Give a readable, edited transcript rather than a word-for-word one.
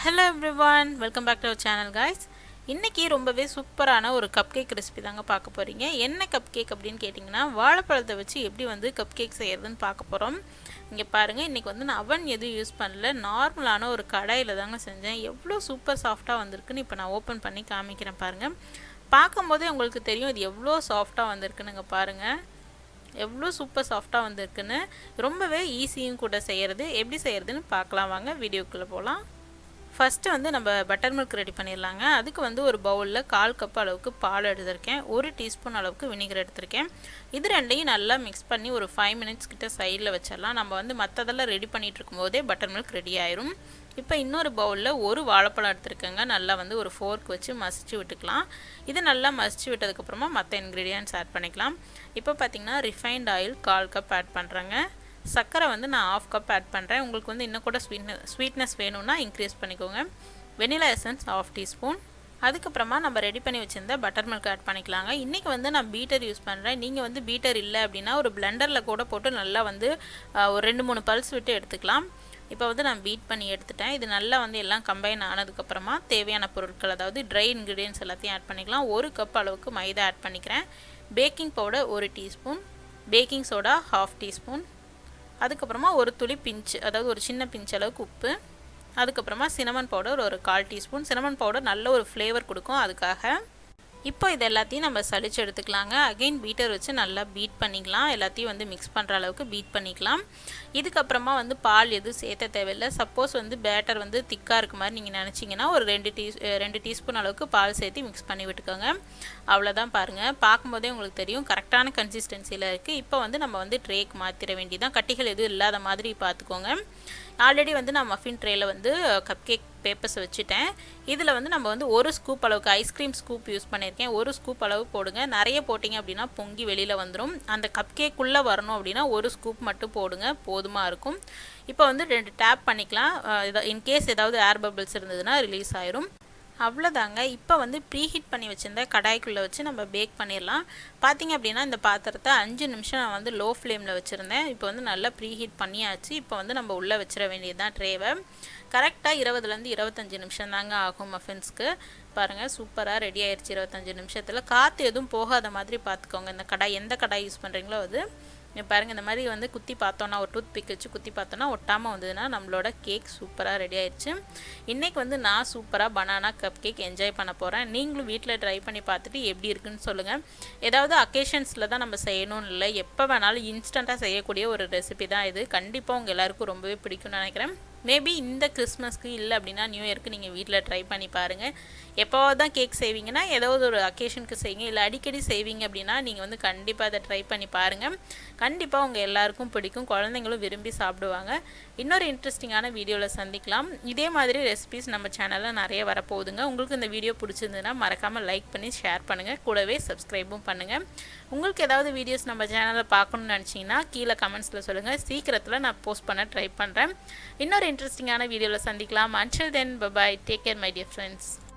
Hello everyone, welcome back to our channel guys. இன்னைக்கு ரொம்பவே சூப்பரான ஒரு கப் கேக் ரெசிபி தாங்க பார்க்க போறீங்க. என்ன கப் கேக் அப்படினு கேட்டிங்கனா வாழைப்பழத்தை வச்சு எப்படி வந்து கப் கேக் செய்யறதுன்னு பார்க்க போறோம். இங்க பாருங்க, இன்னைக்கு வந்து நான் அவன் எதுவும் யூஸ் பண்ணல, நார்மலான ஒரு கடாயில தாங்க செஞ்சேன். எவ்வளவு சூப்பர் சாஃப்ட்டா வந்திருக்குன்னு இப்போ நான் ஓபன் பண்ணி காமிக்கிறேன் பாருங்க. பாக்கும்போதே உங்களுக்கு தெரியும் இது எவ்வளவு சாஃப்ட்டா வந்திருக்குன்னு பாருங்க. எவ்வளவு சூப்பர் சாஃப்ட்டா வந்திருக்குன்னு. ரொம்பவே ஈஸியும் கூட செய்யறது. எப்படி செய்யறதுன்னு பார்க்கலாம் வாங்க, வீடியோக்குள்ள போலாம். ஃபர்ஸ்ட் வந்து நம்ம பட்டர் மில்க் ரெடி பண்ணிடலாங்க. அதுக்கு வந்து ஒரு பவுலில் 1/4 கப் அளவுக்கு பால் எடுத்திருக்கேன், 1 டீஸ்பூன் அளவுக்கு வினிகர் எடுத்திருக்கேன். இது ரெண்டையும் நல்லா மிக்ஸ் பண்ணி ஒரு 5 மினிட்ஸ் கிட்ட சைடில் வச்சிடலாம். நம்ம வந்து மற்றதெல்லாம் ரெடி பண்ணிட்டு இருக்கும்போதே பட்டர் மில்க் ரெடி ஆயிரும். இப்போ இன்னொரு பவுலில் ஒரு வாழைப்பழம் எடுத்துருக்கேங்க. நல்லா வந்து ஒரு ஃபோர்க் வச்சு மசிச்சு விட்டுக்கலாம். இது நல்லா மசிச்சு விட்டதுக்கப்புறமா மற்ற இன்க்ரீடியன்ட்ஸ் ஆட் பண்ணிக்கலாம். இப்போ பார்த்தீங்கன்னா ரிஃபைண்ட் ஆயில் 1/4 கப் ஆட் பண்ணுறேங்க. சர்க்கரை வந்து நான் 1/2 கப் ஆட் பண்ணுறேன். உங்களுக்கு வந்து இன்னும் கூட ஸ்வீட்னஸ் வேணும்னா இன்க்ரீஸ் பண்ணிக்கோங்க. Vanilla essence 1/2 teaspoon. அதுக்கப்புறமா நம்ம ரெடி பண்ணி வச்சுருந்த பட்டர் மில்க் ஆட் பண்ணிக்கலாங்க. இன்றைக்கி வந்து நான் பீட்டர் யூஸ் பண்ணுறேன். நீங்கள் வந்து பீட்டர் இல்லை அப்படின்னா ஒரு பிளெண்டரில் கூட போட்டு நல்லா வந்து ஒரு 2-3 பல்ஸ் விட்டு எடுத்துக்கலாம். இப்போ வந்து நான் பீட் பண்ணி எடுத்துட்டேன். இது நல்லா வந்து எல்லாம் கம்பைன் ஆனதுக்கப்புறமா தேவையான பொருட்கள், அதாவது ட்ரை இன்க்ரீடியன்ட்ஸ் எல்லாத்தையும் ஆட் பண்ணிக்கலாம். 1 கப் அளவுக்கு மைதா ஆட் பண்ணிக்கிறேன். Baking powder 1 teaspoon, baking soda 1/2 teaspoon, அதுக்கப்புறமா ஒரு துளி பிஞ்ச், அதாவது ஒரு சின்ன பிஞ்ச் அளவுக்கு உப்பு, அதுக்கப்புறமா சினமன் பவுடர் ஒரு 1/4 டீஸ்பூன். சினமன் பவுடர் நல்ல ஒரு ஃப்ளேவர் கொடுக்கும், அதுக்காக. இப்போ இது எல்லாத்தையும் நம்ம சலிச்சு எடுத்துக்கலாங்க. அகைன் பீட்டர் வச்சு நல்லா பீட் பண்ணிக்கலாம். எல்லாத்தையும் வந்து மிக்ஸ் பண்ணுற அளவுக்கு பீட் பண்ணிக்கலாம். இதுக்கப்புறமா வந்து பால் எதுவும் சேர்த்த தேவையில்லை. சப்போஸ் வந்து பேட்டர் வந்து திக்காக இருக்க மாதிரி நீங்கள் நினச்சிங்கன்னா ஒரு 2 டீஸ்பூன் அளவுக்கு பால் சேர்த்து மிக்ஸ் பண்ணி விட்டுக்கோங்க. அவ்வளோதான் பாருங்கள். பார்க்கும்போதே உங்களுக்கு தெரியும் கரெக்டான கன்சிஸ்டன்சியில் இருக்குது. இப்போ வந்து நம்ம வந்து ட்ரேக்கு மாற்றிட வேண்டியதான். கட்டிகள் எதுவும் இல்லாத மாதிரி பார்த்துக்கோங்க. ஆல்ரெடி வந்து நான் மஃபின் ட்ரேயில் வந்து கப் கேக் பேப்பர்ஸ் வச்சுட்டேன். இதில் வந்து நம்ம வந்து 1 ஸ்கூப் அளவுக்கு ஐஸ்கிரீம் ஸ்கூப் யூஸ் பண்ணியிருக்கேன். 1 ஸ்கூப் அளவு போடுங்க. நிறைய போட்டிங்க அப்படின்னா பொங்கி வெளியில் வந்துடும். அந்த கப் கேக்குள்ளே வரணும் அப்படின்னா 1 ஸ்கூப் மட்டும் போடுங்க, போதுமாக இருக்கும். இப்போ வந்து 2 டேப் பண்ணிக்கலாம். இன்கேஸ் ஏதாவது ஏர் பபிள்ஸ் இருந்ததுன்னா ரிலீஸ் ஆயிரும். அவ்வளோதாங்க. இப்போ வந்து ப்ரீஹீட் பண்ணி வச்சுருந்த கடாய்க்குள்ளே வச்சு நம்ம பேக் பண்ணிடலாம். பார்த்திங்க அப்படின்னா இந்த பாத்திரத்தை 5 நிமிஷம் நான் வந்து லோ ஃப்ளேமில் வச்சுருந்தேன். இப்போ வந்து நல்லா ப்ரீஹீட் பண்ணியாச்சு. இப்போ வந்து நம்ம உள்ளே வச்சிட வேண்டியது தான் ட்ரேவை. கரெக்டாக 20லேருந்து 25 நிமிஷம் தாங்க ஆகும் மஃபின்ஸ்க்கு. பாருங்கள், சூப்பராக ரெடி ஆயிடுச்சு 25 நிமிஷத்தில். காற்று எதுவும் போகாத மாதிரி பார்த்துக்கோங்க. இந்த கடாய் எந்த கடாய் யூஸ் பண்ணுறீங்களோ அது பாருங்கள். இந்த மாதிரி வந்து குத்தி பார்த்தோன்னா, ஒரு டூத் பிக் வச்சு குத்தி பார்த்தோன்னா ஒட்டாமல் வந்ததுன்னா நம்மளோட கேக் சூப்பராக ரெடி ஆயிடுச்சு. இன்றைக்கி வந்து நான் சூப்பராக பனானா கப் கேக் என்ஜாய் பண்ண போகிறேன். நீங்களும் வீட்டில் ட்ரை பண்ணி பார்த்துட்டு எப்படி இருக்குன்னு சொல்லுங்கள். ஏதாவது அக்கேஷன்ஸில் தான் நம்ம செய்யணும்னு இல்லை, எப்போ வேணாலும் இன்ஸ்டண்ட்டாக செய்யக்கூடிய ஒரு ரெசிபி தான் இது. கண்டிப்பாக உங்கள் எல்லாருக்கும் ரொம்பவே பிடிக்கும்னு நினைக்கிறேன். மேபி இந்த கிறிஸ்மஸ்க்கு இல்லை அப்படின்னா நியூ இயர்க்கு நீங்கள் வீட்டில் ட்ரை பண்ணி பாருங்கள். எப்போவாவது தான் கேக் செய்வீங்கன்னா ஏதாவது ஒரு அக்கேஷனுக்கு செய்யுங்க. இல்லை அடிக்கடி செய்வீங்க அப்படின்னா நீங்கள் வந்து கண்டிப்பாக அதை ட்ரை பண்ணி பாருங்கள். கண்டிப்பாக உங்கள் எல்லாருக்கும் பிடிக்கும், குழந்தைங்களும் விரும்பி சாப்பிடுவாங்க. இன்னொரு இன்ட்ரெஸ்டிங்கான வீடியோவில் சந்திக்கலாம். இதே மாதிரி ரெசிபிஸ் நம்ம சேனலில் நிறைய வரப்போகுதுங்க. உங்களுக்கு இந்த வீடியோ பிடிச்சிருந்ததுன்னா மறக்காமல் லைக் பண்ணி ஷேர் பண்ணுங்கள், கூடவே சப்ஸ்கிரைபும் பண்ணுங்கள். உங்களுக்கு ஏதாவது வீடியோஸ் நம்ம சேனலில் பார்க்கணுன்னு நினச்சிங்கன்னா கீழே கமெண்ட்ஸில் சொல்லுங்கள். சீக்கிரத்தில் நான் போஸ்ட் பண்ண ட்ரை பண்ணுறேன். இன்னொரு இன்ட்ரெஸ்டிங்கான வீடியோவில் சந்திக்கலாம். Until then, bye bye. Take care my dear friends.